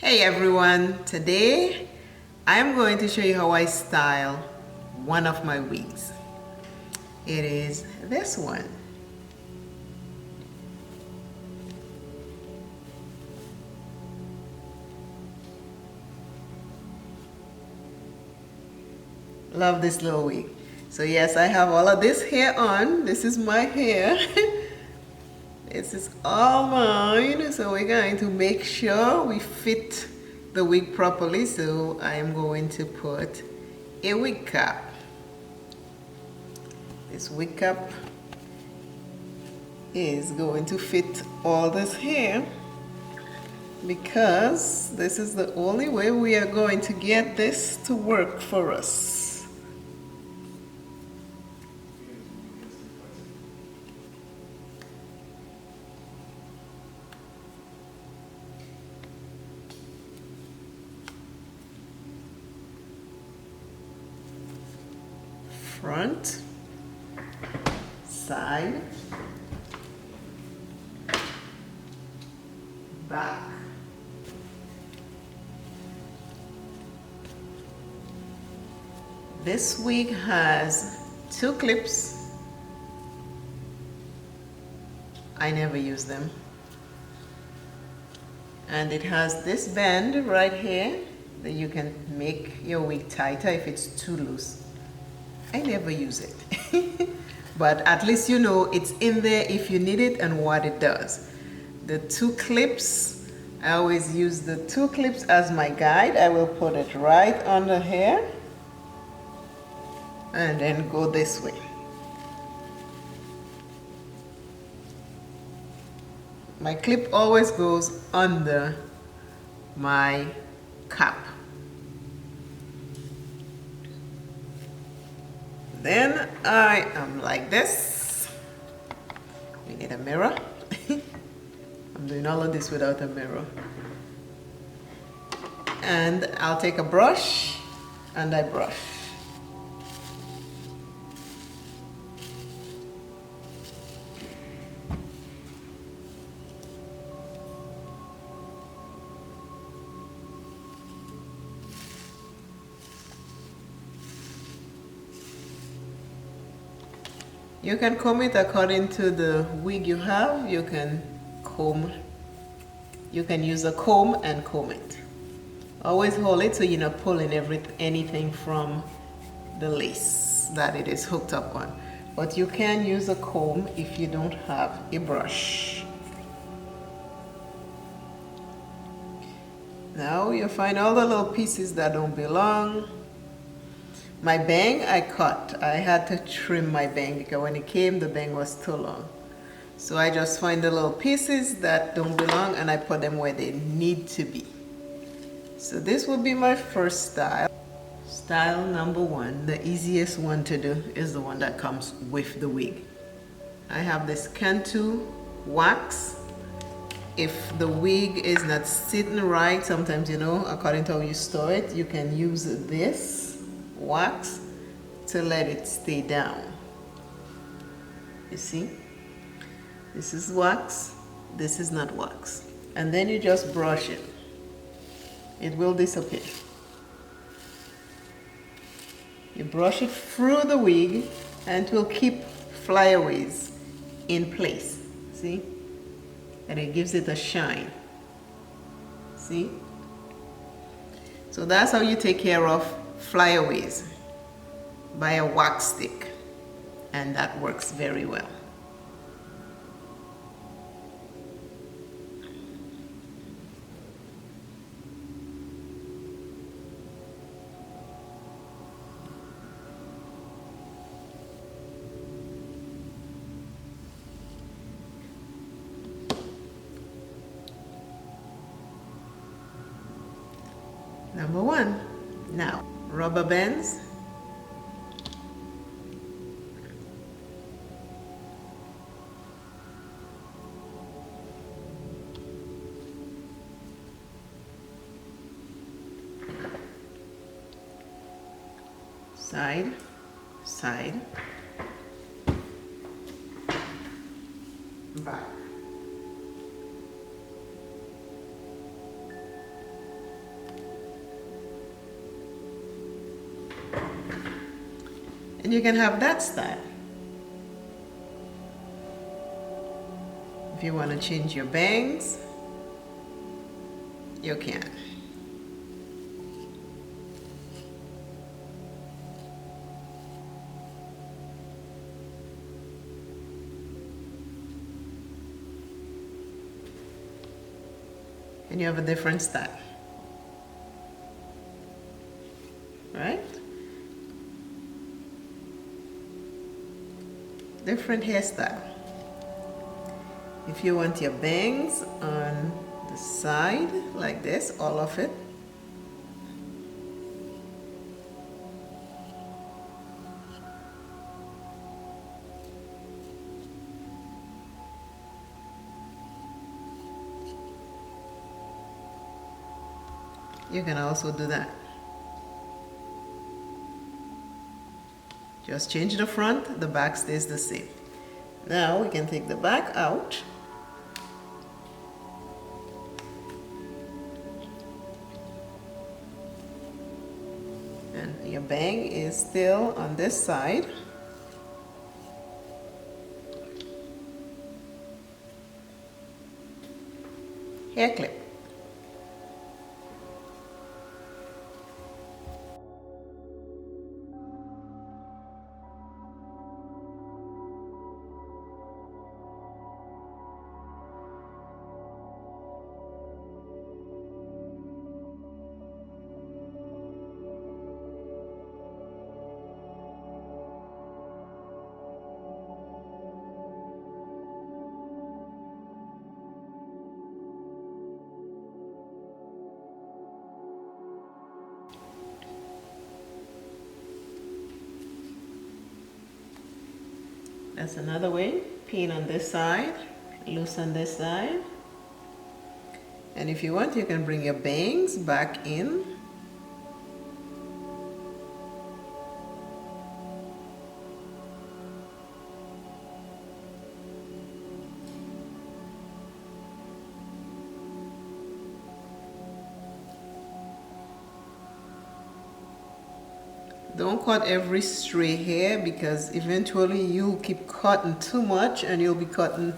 Hey everyone, today I'm going to show you how I style one of my wigs. It is this one. Love this little wig. So yes, I have all of this hair on. This is my hair. This is all mine. So we're going to make sure we fit the wig properly. So I am going to put a wig cap. This wig cap is going to fit all this hair because this is the only way we are going to get this to work for us. Front, side, back, this wig has 2 clips. I never use them. And it has this band right here that you can make your wig tighter if it's too loose. I never use it. But at least you know it's in there if you need it and what it does. The 2 clips, I always use the 2 clips as my guide. I will put it right on the hair and then go this way. My clip always goes under my cap. Then I am like this. We need a mirror. I'm doing all of this without a mirror. And I'll take a brush and I brush. You can comb it according to the wig you have. You can use a comb and comb it. Always hold it so you're not pulling anything from the lace that it is hooked up on. But you can use a comb if you don't have a brush. Now you find all the little pieces that don't belong. My bang I cut. I had to trim my bang because when it came the bang was too long. So I just find the little pieces that don't belong and I put them where they need to be. So this will be my first style. Style number 1, the easiest one to do, is the one that comes with the wig. I have this Cantu wax. If the wig is not sitting right, sometimes according to how you store it, you can use this wax to let it stay down. You see, this is wax, this is not wax, and then you just brush it. It will disappear. You brush it through the wig and it will keep flyaways in place. See, and it gives it a shine. See, so that's how you take care of flyaways, by a wax stick, and that works very well. Number 1. Now, rubber bands. Side, side, back. And you can have that style. If you want to change your bangs, you can. And you have a different style. Right? Different hairstyle. If you want your bangs on the side like this, all of it, you can also do that. Just change the front, the back stays the same. Now we can take the back out. And your bang is still on this side. Hair clip. That's another way. Pin on this side, loose on this side. And if you want, you can bring your bangs back in. Don't cut every stray hair because eventually you'll keep cutting too much and you'll be cutting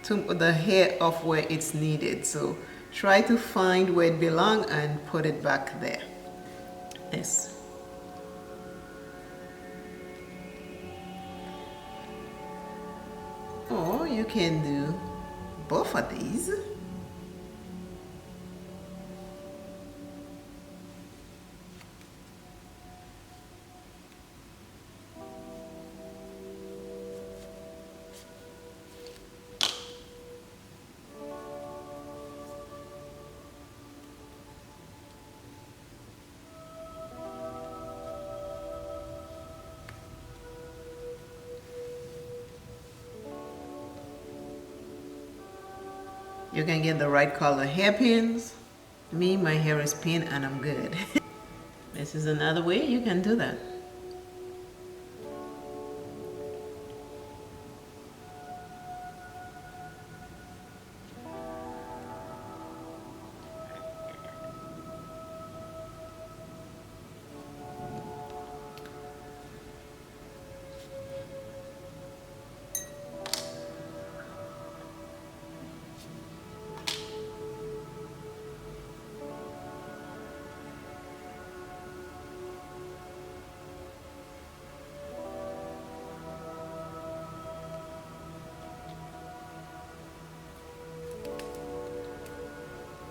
the hair off where it's needed. So try to find where it belongs and put it back there. Yes. Or you can do both of these. You can get the right color hairpins. Me, my hair is pin and I'm good. This is another way you can do that.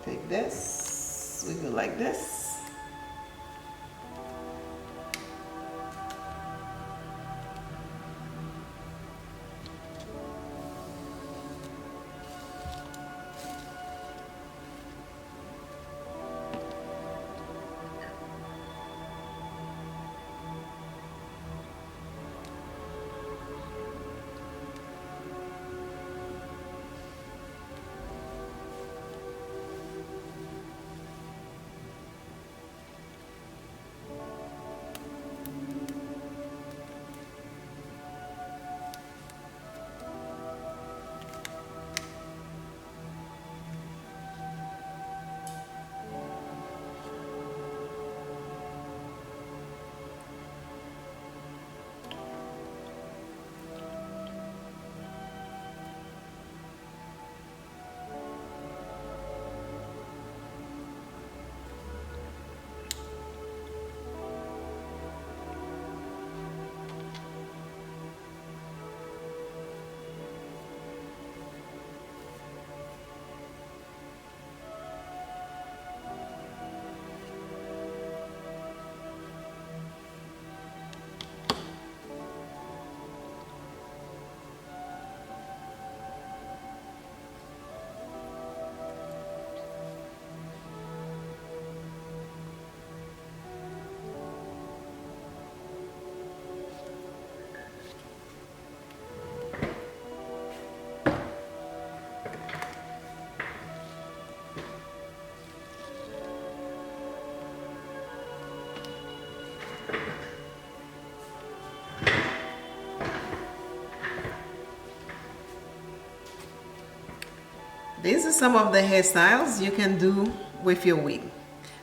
Take this, we go like this. These are some of the hairstyles you can do with your wig.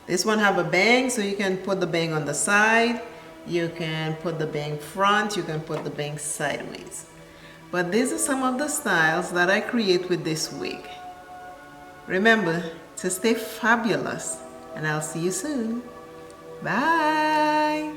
This one have a bang, so you can put the bang on the side, you can put the bang front, you can put the bang sideways. But these are some of the styles that I create with this wig. Remember to stay fabulous, and I'll see you soon. Bye.